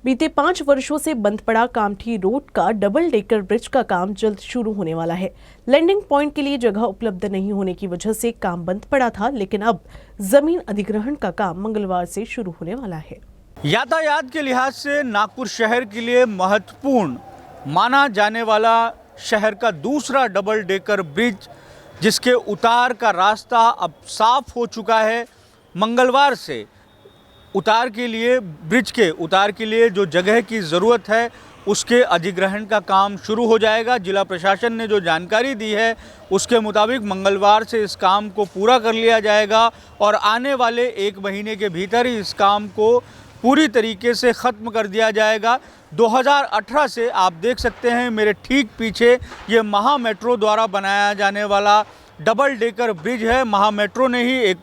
बीते 5 वर्षों से बंद पड़ा कामठी रोड का डबल डेकर ब्रिज का काम जल्द शुरू होने वाला है। लैंडिंग पॉइंट के लिए जगह उपलब्ध नहीं होने की वजह से काम बंद पड़ा था, लेकिन अब जमीन अधिग्रहण का काम मंगलवार से शुरू होने वाला है। यातायात के लिहाज से नागपुर शहर के लिए महत्वपूर्ण माना जाने वाला शहर का दूसरा डबल डेकर ब्रिज, जिसके उतार का रास्ता अब साफ हो चुका है। मंगलवार से ब्रिज के उतार के लिए जो जगह की ज़रूरत है उसके अधिग्रहण का काम शुरू हो जाएगा। जिला प्रशासन ने जो जानकारी दी है उसके मुताबिक मंगलवार से इस काम को पूरा कर लिया जाएगा और आने वाले 1 महीने के भीतर ही इस काम को पूरी तरीके से ख़त्म कर दिया जाएगा। 2018 से आप देख सकते हैं मेरे ठीक पीछे ये महा मेट्रो द्वारा बनाया जाने वाला डबल डेकर ब्रिज है। महा मेट्रो ने ही एक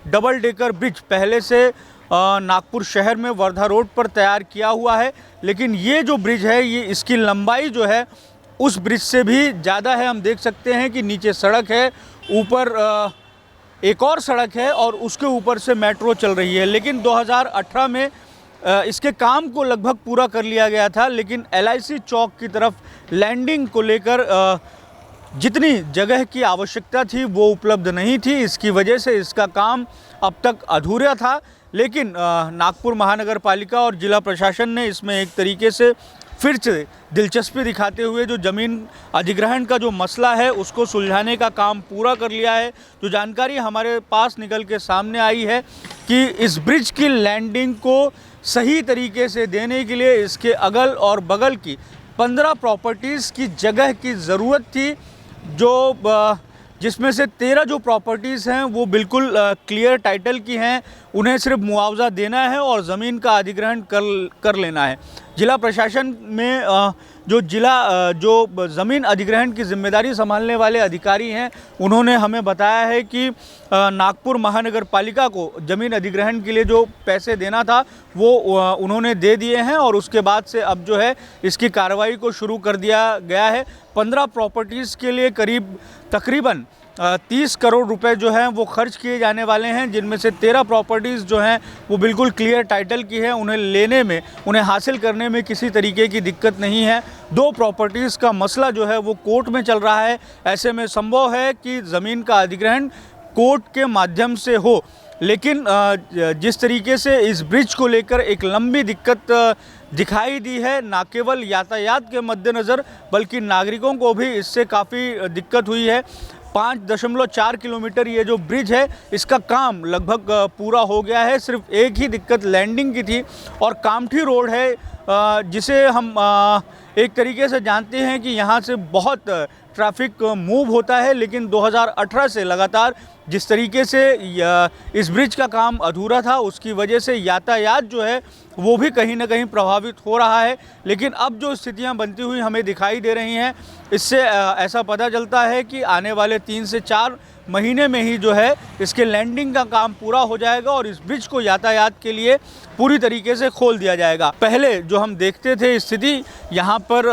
डबल डेकर ब्रिज पहले से नागपुर शहर में वर्धा रोड पर तैयार किया हुआ है, लेकिन ये जो ब्रिज है ये इसकी लंबाई जो है उस ब्रिज से भी ज़्यादा है। हम देख सकते हैं कि नीचे सड़क है, ऊपर एक और सड़क है और उसके ऊपर से मेट्रो चल रही है। लेकिन 2018 में इसके काम को लगभग पूरा कर लिया गया था, लेकिन LIC चौक की तरफ लैंडिंग को लेकर जितनी जगह की आवश्यकता थी वो उपलब्ध नहीं थी। इसकी वजह से इसका काम अब तक अधूरा था। लेकिन नागपुर महानगर पालिका और जिला प्रशासन ने इसमें एक तरीके से फिर से दिलचस्पी दिखाते हुए जो ज़मीन अधिग्रहण का जो मसला है उसको सुलझाने का काम पूरा कर लिया है। जो जानकारी हमारे पास निकल के सामने आई है कि इस ब्रिज की लैंडिंग को सही तरीके से देने के लिए इसके अगल और बगल की 15 प्रॉपर्टीज़ की जगह की ज़रूरत थी, जिसमें से 13 जो प्रॉपर्टीज़ हैं वो बिल्कुल क्लियर टाइटल की हैं। उन्हें सिर्फ मुआवजा देना है और ज़मीन का अधिग्रहण कर लेना है। जिला प्रशासन में जो ज़मीन अधिग्रहण की जिम्मेदारी संभालने वाले अधिकारी हैं उन्होंने हमें बताया है कि नागपुर महानगर पालिका को ज़मीन अधिग्रहण के लिए जो पैसे देना था वो उन्होंने दे दिए हैं और उसके बाद से अब जो है इसकी कार्रवाई को शुरू कर दिया गया है। 15 प्रॉपर्टीज़ के लिए तकरीबन 30 करोड़ रुपए जो हैं वो खर्च किए जाने वाले हैं, जिनमें से 13 प्रॉपर्टीज़ जो हैं वो बिल्कुल क्लियर टाइटल की है। उन्हें हासिल करने में किसी तरीके की दिक्कत नहीं है। 2 प्रॉपर्टीज़ का मसला जो है वो कोर्ट में चल रहा है। ऐसे में संभव है कि ज़मीन का अधिग्रहण कोर्ट के माध्यम से हो, लेकिन जिस तरीके से इस ब्रिज को लेकर एक लंबी दिक्कत दिखाई दी है, ना केवल यातायात के मद्देनज़र बल्कि नागरिकों को भी इससे काफ़ी दिक्कत हुई है। 5.4 किलोमीटर ये जो ब्रिज है इसका काम लगभग पूरा हो गया है। सिर्फ एक ही दिक्कत लैंडिंग की थी और कामठी रोड है, जिसे हम एक तरीके से जानते हैं कि यहाँ से बहुत ट्रैफिक मूव होता है, लेकिन 2018 से लगातार जिस तरीके से इस ब्रिज का काम अधूरा था उसकी वजह से यातायात जो है वो भी कहीं ना कहीं प्रभावित हो रहा है। लेकिन अब जो स्थितियां बनती हुई हमें दिखाई दे रही हैं, इससे ऐसा पता चलता है कि आने वाले 3 से 4 महीने में ही जो है इसके लैंडिंग का काम पूरा हो जाएगा और इस ब्रिज को यातायात के लिए पूरी तरीके से खोल दिया जाएगा। पहले जो हम देखते थे स्थिति यहाँ पर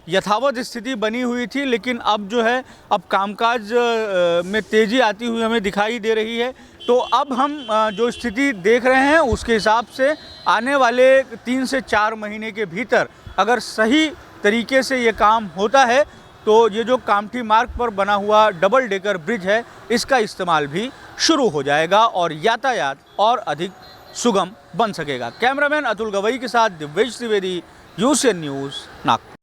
यथावत स्थिति बनी हुई थी, लेकिन अब जो है अब कामकाज में तेज़ी आती हुई हमें दिखाई दे रही है। तो अब हम जो स्थिति देख रहे हैं उसके हिसाब से आने वाले 3 से 4 महीने के भीतर अगर सही तरीके से ये काम होता है तो ये जो कामठी मार्ग पर बना हुआ डबल डेकर ब्रिज है इसका इस्तेमाल भी शुरू हो जाएगा और यातायात और अधिक सुगम बन सकेगा। कैमरामैन अतुल गवई के साथ दिव्येश त्रिवेदी, UCN न्यूज़, नागपुर।